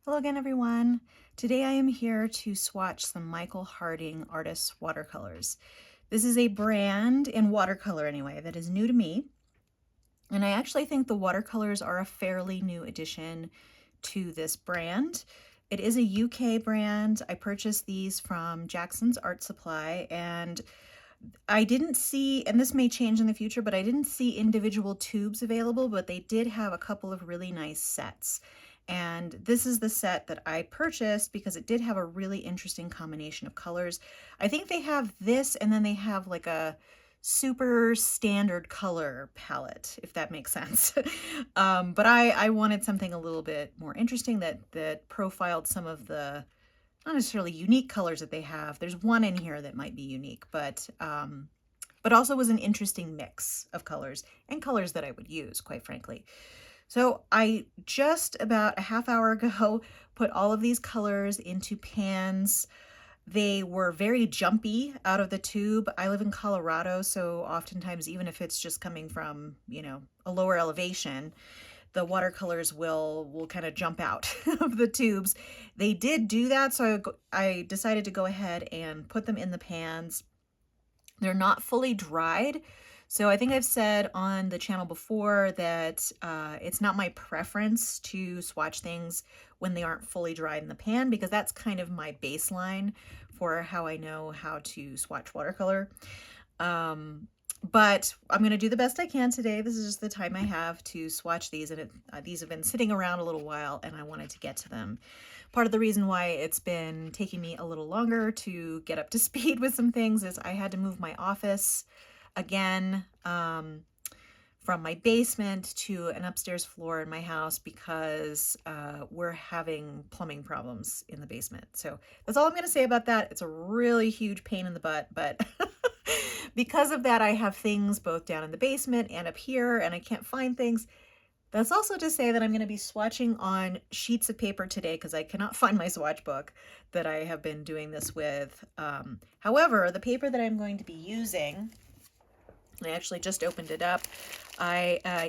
Hello again, everyone. Today I am here to swatch some Michael Harding Artist watercolors. This is a brand in watercolor anyway that is new to me, and I actually think the watercolors are a fairly new addition to this brand. It is a UK brand. I purchased these from Jackson's Art Supply, and I didn't see, and this may change in the future, but I didn't see individual tubes available, but they did have a couple of really nice sets. And this is the set that I purchased because it did have a really interesting combination of colors. I think they have this, and then they have like a super standard color palette, if that makes sense. But I wanted something a little bit more interesting that profiled some of the not necessarily unique colors that they have. There's one in here that might be unique, but also was an interesting mix of colors and colors that I would use, quite frankly. So I just about a half hour ago put all of these colors into pans. They were very jumpy out of the tube. I live in Colorado, so oftentimes, even if it's just coming from, a lower elevation, the watercolors will kind of jump out of the tubes. They did do that, so I decided to go ahead and put them in the pans. They're not fully dried, so I think I've said on the channel before that it's not my preference to swatch things when they aren't fully dried in the pan, because that's kind of my baseline for how I know how to swatch watercolor. But I'm going to do the best I can today. This is just the time I have to swatch these, and these have been sitting around a little while, and I wanted to get to them. Part of the reason why it's been taking me a little longer to get up to speed with some things is I had to move my office again from my basement to an upstairs floor in my house because we're having plumbing problems in the basement. So that's all I'm going to say about that. It's a really huge pain in the butt, but because of that, I have things both down in the basement and up here, and I can't find things. That's also to say that I'm going to be swatching on sheets of paper today because I cannot find my swatch book that I have been doing this with. However, the paper that I'm going to be using, I actually just opened it up,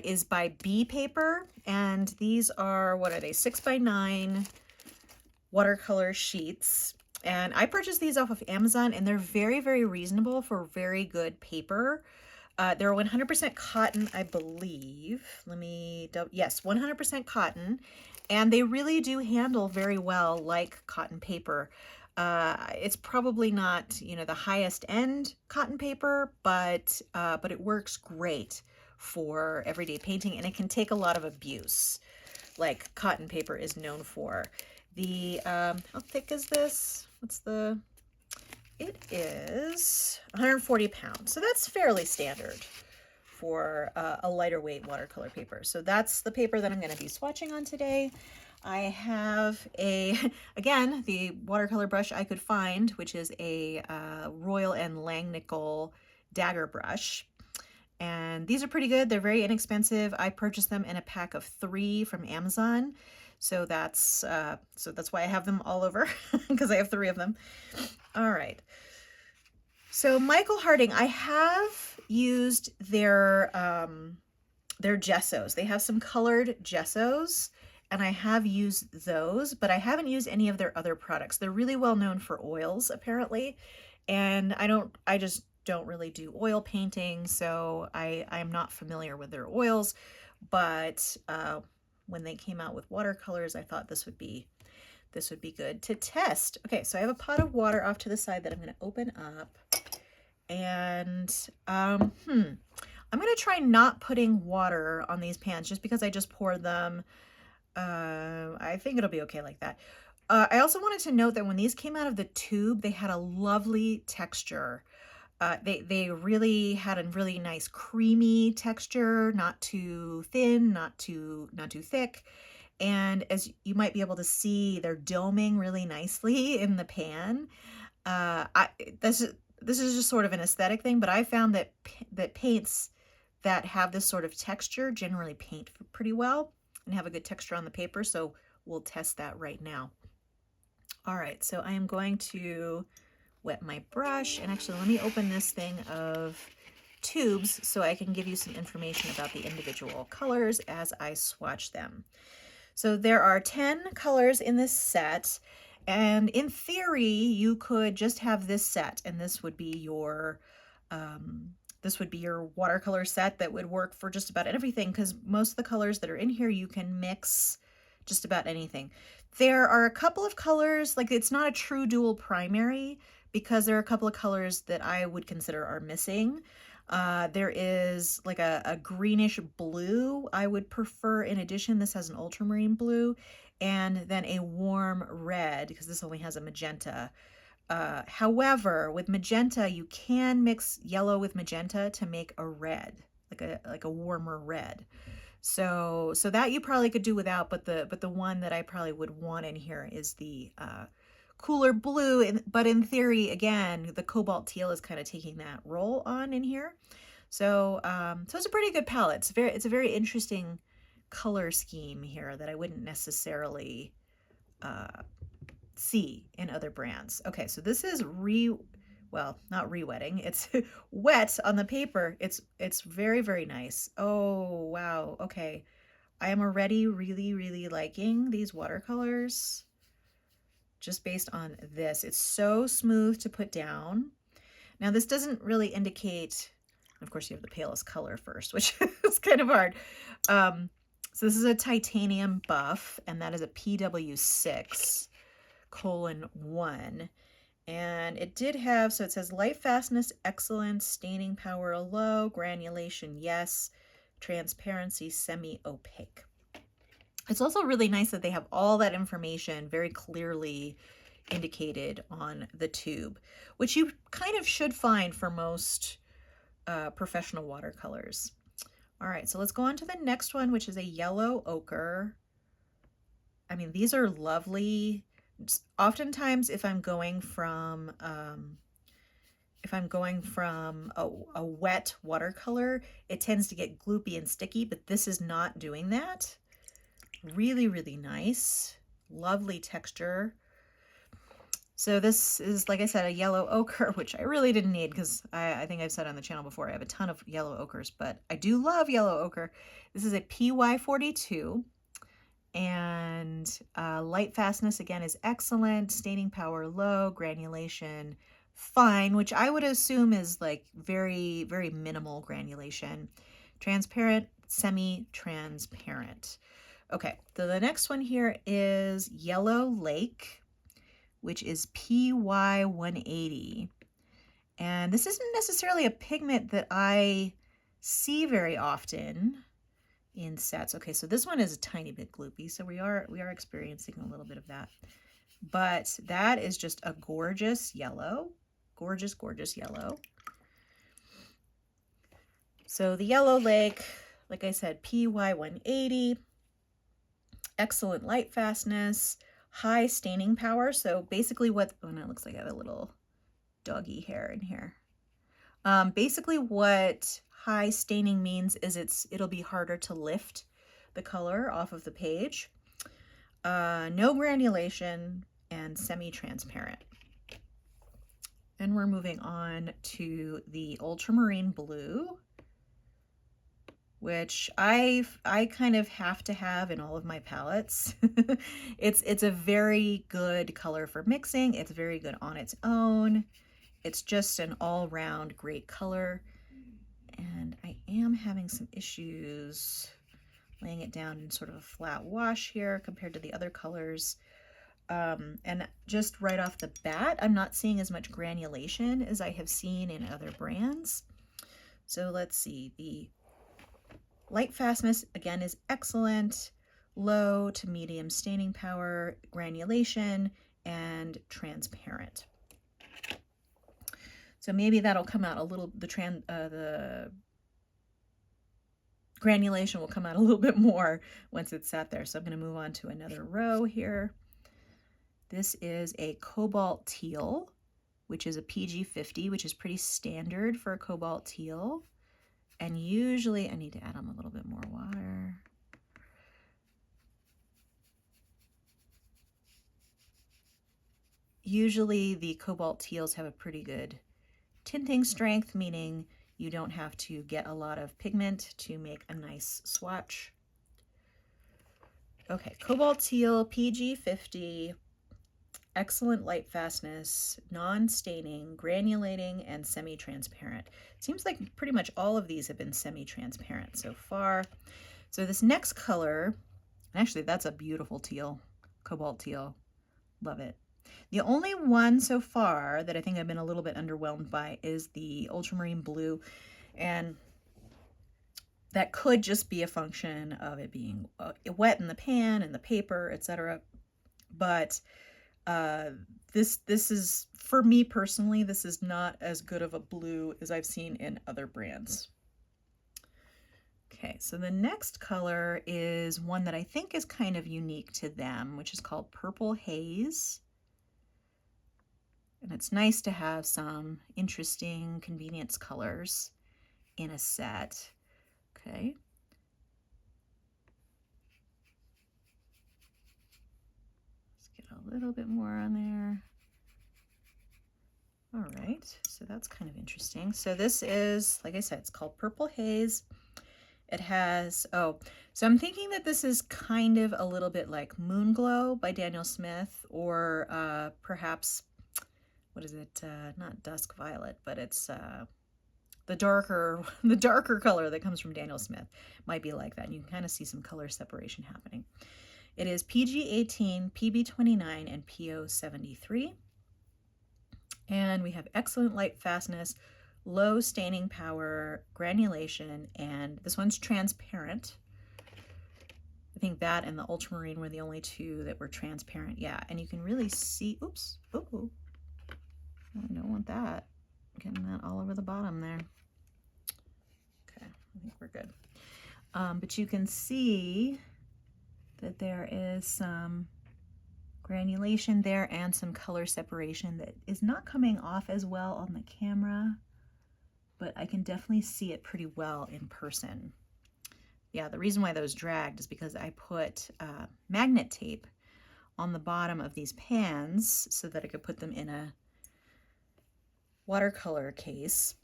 is by B Paper, and these are, what are they, 6x9 watercolor sheets. And I purchased these off of Amazon, and they're very, very reasonable for very good paper. They're 100% cotton, I believe. Yes, 100% cotton. And they really do handle very well like cotton paper. It's probably not, the highest end cotton paper, but it works great for everyday painting, and it can take a lot of abuse, like cotton paper is known for. How thick is this? It is 140 pounds. So that's fairly standard for a lighter weight watercolor paper. So that's the paper that I'm going to be swatching on today. I have again, the watercolor brush I could find, which is a Royal and Langnickel dagger brush. And these are pretty good. They're very inexpensive. I purchased them in a pack of 3 from Amazon. So that's why I have them all over, because I have 3 of them. All right. So Michael Harding, I have used their gessos. They have some colored gessos, and I have used those, but I haven't used any of their other products. They're really well known for oils, apparently, and I just don't really do oil painting, so I'm not familiar with their oils, but when they came out with watercolors, I thought this would be good to test. Okay, so I have a pot of water off to the side that I'm going to open up, and I'm going to try not putting water on these pans just because I just poured them. I think it'll be okay like that. I also wanted to note that when these came out of the tube, they had a lovely texture. They really had a really nice creamy texture, not too thin, not too thick. And as you might be able to see, they're doming really nicely in the pan. This is just sort of an aesthetic thing, but I found that paints that have this sort of texture generally paint pretty well and have a good texture on the paper. So we'll test that right now. All right, so I am going to wet my brush, and actually let me open this thing of tubes so I can give you some information about the individual colors as I swatch them. So there are 10 colors in this set, and in theory, you could just have this set, and um, this would be your watercolor set that would work for just about everything, because most of the colors that are in here you can mix just about anything. There are a couple of colors, like it's not a true dual primary, because there are a couple of colors that I would consider are missing. There is like a greenish blue I would prefer in addition. This has an ultramarine blue, and then a warm red, because this only has a magenta. However, with magenta, you can mix yellow with magenta to make a red, like a warmer red. So that you probably could do without, but the one that I probably would want in here is the cooler blue. But in theory, again, the cobalt teal is kind of taking that role on in here. So so it's a pretty good palette. It's a very interesting color scheme here that I wouldn't necessarily see in other brands. Okay, so this is well, not re-wetting. It's wet on the paper. It's very, very nice. Oh, wow. Okay. I am already really, really liking these watercolors just based on this. It's so smooth to put down. Now, this doesn't really indicate, of course, you have the palest color first, which is kind of hard. So this is a titanium buff, and that is a PW6:1. And it did have, so it says light fastness, excellent, staining power low, granulation, yes, transparency, semi-opaque. It's also really nice that they have all that information very clearly indicated on the tube, which you kind of should find for most professional watercolors. All right, so let's go on to the next one, which is a yellow ochre. I mean, these are lovely. Oftentimes, if I'm going from a wet watercolor, it tends to get gloopy and sticky, but this is not doing that. Really, really nice, lovely texture. So this is, like I said, a yellow ochre, which I really didn't need because I think I've said on the channel before, I have a ton of yellow ochres, but I do love yellow ochre. This is a PY42. And light fastness, again, is excellent. Staining power low. Granulation fine, which I would assume is like very, very minimal granulation. Transparent, semi-transparent. Okay, so the next one here is Yellow Lake, which is PY180. And this isn't necessarily a pigment that I see very often in sets. Okay, so this one is a tiny bit gloopy, so we are experiencing a little bit of that. But that is just a gorgeous yellow. Gorgeous, gorgeous yellow. So the Yellow Lake, like I said, PY180. Excellent light fastness, high staining power. So basically what, oh no, it looks like I have a little doggy hair in here. Basically what high staining means is it'll be harder to lift the color off of the page. No granulation and semi-transparent. And we're moving on to the ultramarine blue, which I kind of have to have in all of my palettes. It's a very good color for mixing. It's very good on its own. It's just an all-round great color. And I am having some issues laying it down in sort of a flat wash here compared to the other colors. And just right off the bat, I'm not seeing as much granulation as I have seen in other brands. So let's see, the light fastness, again, is excellent. Low to medium staining power, granulation, and transparent. So maybe that'll come out a little, the granulation will come out a little bit more once it's sat there. So I'm going to move on to another row here. This is a cobalt teal, which is a PG50, which is pretty standard for a cobalt teal. And usually, I need to add on a little bit more water. Usually the cobalt teals have a pretty good tinting strength, meaning you don't have to get a lot of pigment to make a nice swatch. Okay, cobalt teal, PG50, excellent light fastness, non-staining, granulating, and semi-transparent. Seems like pretty much all of these have been semi-transparent so far. So this next color, actually that's a beautiful teal, cobalt teal, love it. The only one so far that I think I've been a little bit underwhelmed by is the ultramarine blue, and that could just be a function of it being wet in the pan and the paper, etc. But this is, for me personally, this is not as good of a blue as I've seen in other brands. Okay, so the next color is one that I think is kind of unique to them, which is called Purple Haze. And it's nice to have some interesting convenience colors in a set. Okay. Let's get a little bit more on there. All right, so that's kind of interesting. So this is, like I said, it's called Purple Haze. It has, so I'm thinking that this is kind of a little bit like Moon Glow by Daniel Smith, or perhaps, what is it? Not Dusk Violet, but it's the darker color that comes from Daniel Smith. Might be like that. And you can kind of see some color separation happening. It is PG18, PB29, and PO73. And we have excellent light fastness, low staining power, granulation, and this one's transparent. I think that and the ultramarine were the only two that were transparent. Yeah, and you can really see, oops, oh, I don't want that. Getting that all over the bottom there. Okay, I think we're good. But you can see that there is some granulation there and some color separation that is not coming off as well on the camera, but I can definitely see it pretty well in person. Yeah, the reason why those dragged is because I put magnet tape on the bottom of these pans so that I could put them in a watercolor case,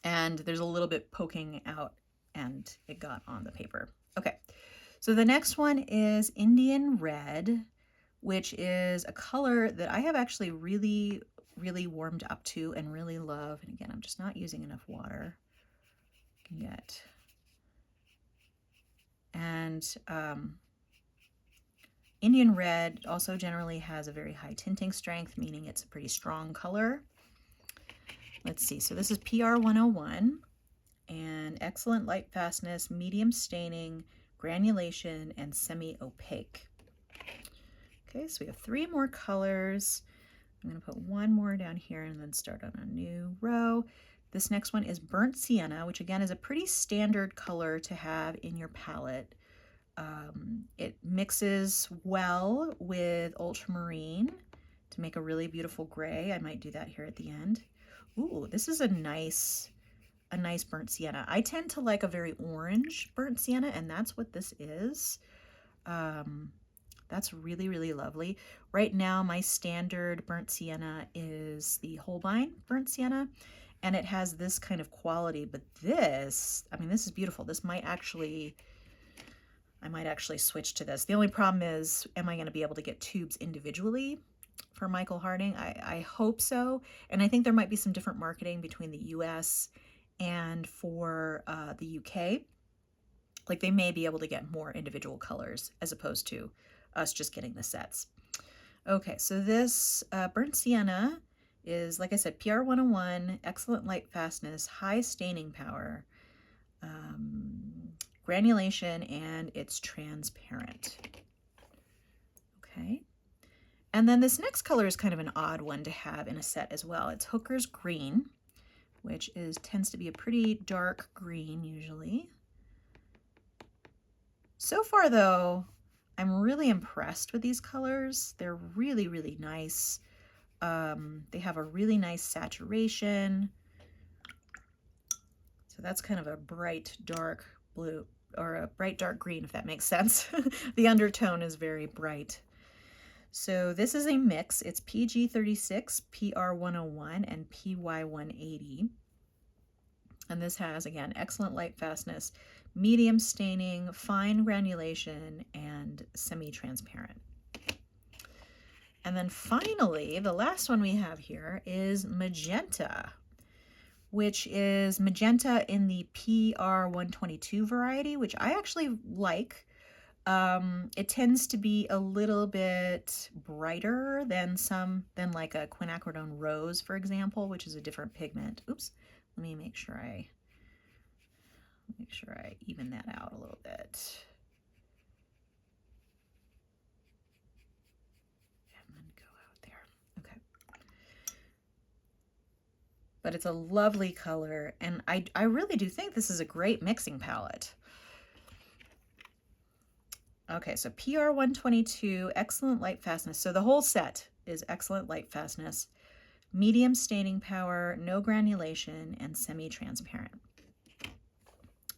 and there's a little bit poking out and it got on the paper. Okay, so the next one is Indian Red, which is a color that I have actually really warmed up to and really love. And again, I'm just not using enough water yet. And Indian Red also generally has a very high tinting strength, meaning it's a pretty strong color. Let's see, so this is PR 101, and excellent light fastness, medium staining, granulation, and semi-opaque. Okay, so we have 3 more colors. I'm going to put one more down here and then start on a new row. This next one is Burnt Sienna, which again is a pretty standard color to have in your palette. It mixes well with ultramarine to make a really beautiful gray. I might do that here at the end. Ooh, this is a nice burnt sienna. I tend to like a very orange burnt sienna, and that's what this is. That's really lovely. Right now, my standard burnt sienna is the Holbein burnt sienna, and it has this kind of quality, but this, I mean, this is beautiful. This might actually, I might actually switch to this. The only problem is, am I going to be able to get tubes individually for Michael Harding? I hope so, and I think there might be some different marketing between the US and for the UK. Like they may be able to get more individual colors as opposed to us just getting the sets. Okay, so this burnt sienna is, like I said, PR 101, excellent light fastness, high staining power, granulation, and it's transparent. Okay, and then this next color is kind of an odd one to have in a set as well. It's Hooker's Green, which tends to be a pretty dark green usually. So far though, I'm really impressed with these colors. They're really nice. They have a really nice saturation. So that's kind of a bright dark blue, or a bright dark green, if that makes sense. The undertone is very bright. So this is a mix. It's PG36, PR 101, and PY 180. And this has, again, excellent light fastness, medium staining, fine granulation, and semi-transparent. And then finally, the last one we have here is magenta, which is magenta in the PR122 variety, which I actually like. It tends to be a little bit brighter than like a quinacridone rose, for example, which is a different pigment. Oops, let me make sure I even that out a little bit. And then go out there. Okay. But it's a lovely color, and I really do think this is a great mixing palette. Okay, so PR122, excellent light fastness. So the whole set is excellent light fastness, medium staining power, no granulation, and semi-transparent.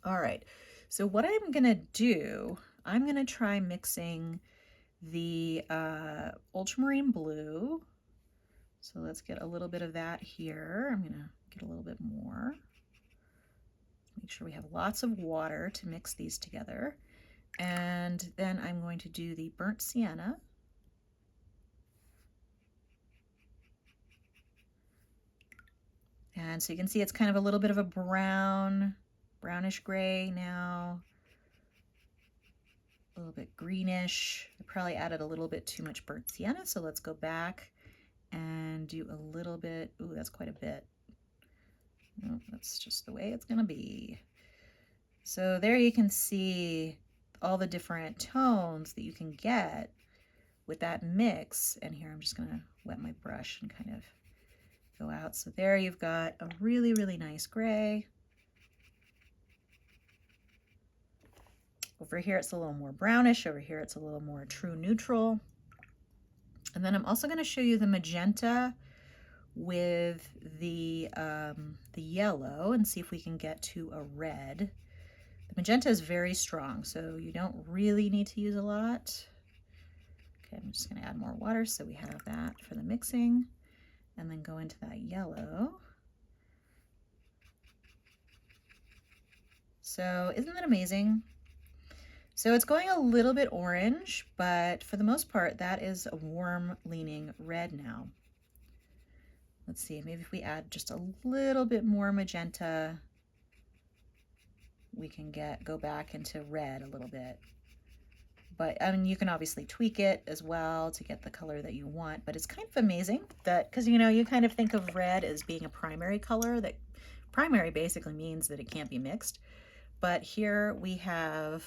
All right, so what I'm gonna do, I'm gonna try mixing the ultramarine blue. So let's get a little bit of that here. I'm gonna get a little bit more. Make sure we have lots of water to mix these together. And then I'm going to do the burnt sienna. And so you can see it's kind of a little bit of a brownish gray now. A little bit greenish. I probably added a little bit too much burnt sienna, so let's go back and do a little bit. Ooh, that's quite a bit. No, that's just the way it's gonna be. So there you can see all the different tones that you can get with that mix. And here I'm just gonna wet my brush and kind of go out. So there you've got a really, really nice gray. Over here it's a little more brownish. Over here it's a little more true neutral. And then I'm also going to show you the magenta with the yellow and see if we can get to a red. The magenta is very strong, so you don't really need to use a lot. Okay, I'm just going to add more water so we have that for the mixing, and then go into that yellow. So isn't that amazing? So it's going a little bit orange, but for the most part, that is a warm leaning red now. Let's see, maybe if we add just a little bit more magenta, we can go back into red a little bit. But I mean, you can obviously tweak it as well to get the color that you want, but it's kind of amazing that, because you know, you kind of think of red as being a primary color. That primary basically means that it can't be mixed. But here we have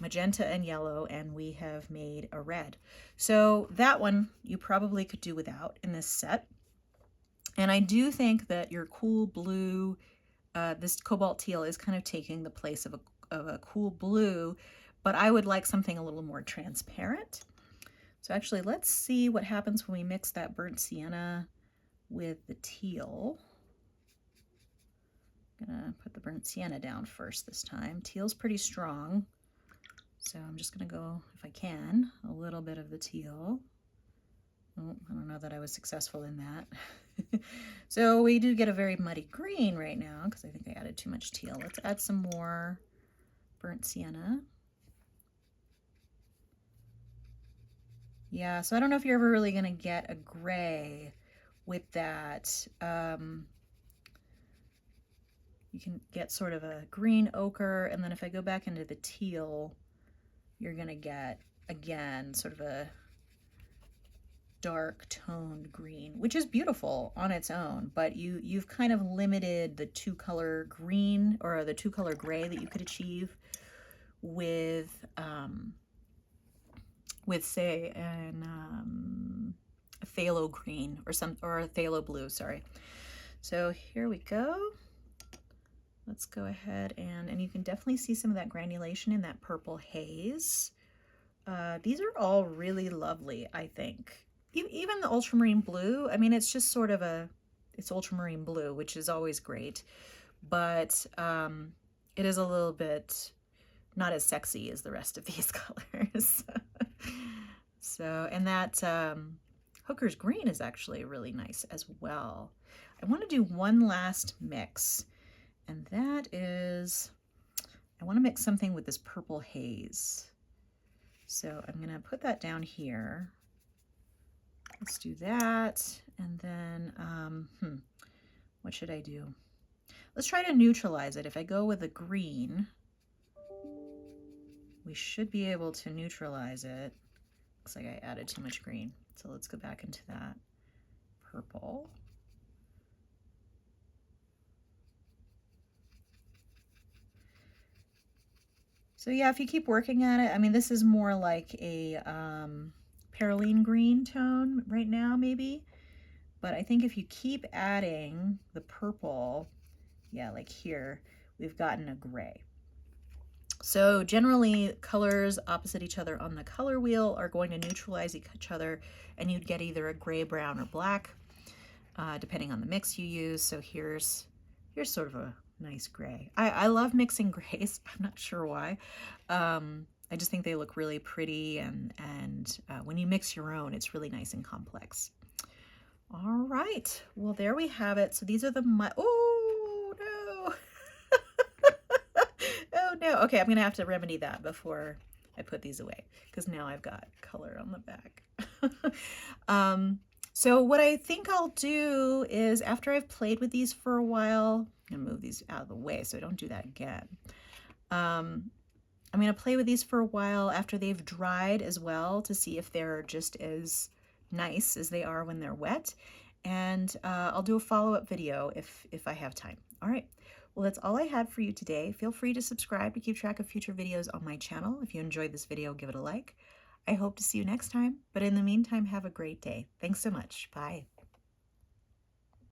magenta and yellow, and we have made a red. So that one you probably could do without in this set. And I do think that your cool blue, this cobalt teal, is kind of taking the place of a cool blue, but I would like something a little more transparent. So actually, let's see what happens when we mix that burnt sienna with the teal. I'm gonna put the burnt sienna down first this time. Teal's pretty strong. So I'm just going to go, if I can, a little bit of the teal. Oh, I don't know that I was successful in that. So we do get a very muddy green right now because I think I added too much teal. Let's add some more burnt sienna. Yeah, so I don't know if you're ever really going to get a gray with that. You can get sort of a green ochre, and then if I go back into the teal, you're going to get, again, sort of a dark toned green, which is beautiful on its own, but you've kind of limited the two-color green, or the two-color gray that you could achieve with say a phthalo green or a phthalo blue, sorry. So here we go. Let's go ahead and you can definitely see some of that granulation in that purple haze. These are all really lovely, I think. Even the ultramarine blue, I mean, it's just sort of it's ultramarine blue, which is always great, but it is a little bit not as sexy as the rest of these colors. So, and that Hooker's green is actually really nice as well. I want to do one last mix. And that is, I want to mix something with this purple haze. So I'm going to put that down here. Let's do that. And then, what should I do? Let's try to neutralize it. If I go with a green, we should be able to neutralize it. Looks like I added too much green. So let's go back into that purple. So yeah, if you keep working at it, I mean, this is more like a perylene green tone right now, maybe. But I think if you keep adding the purple, yeah, like here, we've gotten a gray. So generally, colors opposite each other on the color wheel are going to neutralize each other, and you'd get either a gray, brown, or black, depending on the mix you use. So here's sort of a nice gray. I love mixing grays. I'm not sure why. I just think they look really pretty, and when you mix your own, it's really nice and complex. All right, well, there we have it. So these are the oh no. Oh no. Okay, I'm gonna have to remedy that before I put these away, because now I've got color on the back. So what I think I'll do is, after I've played with these for a while, I'm gonna move these out of the way so I don't do that again. I'm gonna play with these for a while after they've dried as well, to see if they're just as nice as they are when they're wet. And I'll do a follow-up video if I have time. All right. Well, that's all I had for you today. Feel free to subscribe to keep track of future videos on my channel. If you enjoyed this video, give it a like. I hope to see you next time, but in the meantime, have a great day. Thanks so much. Bye.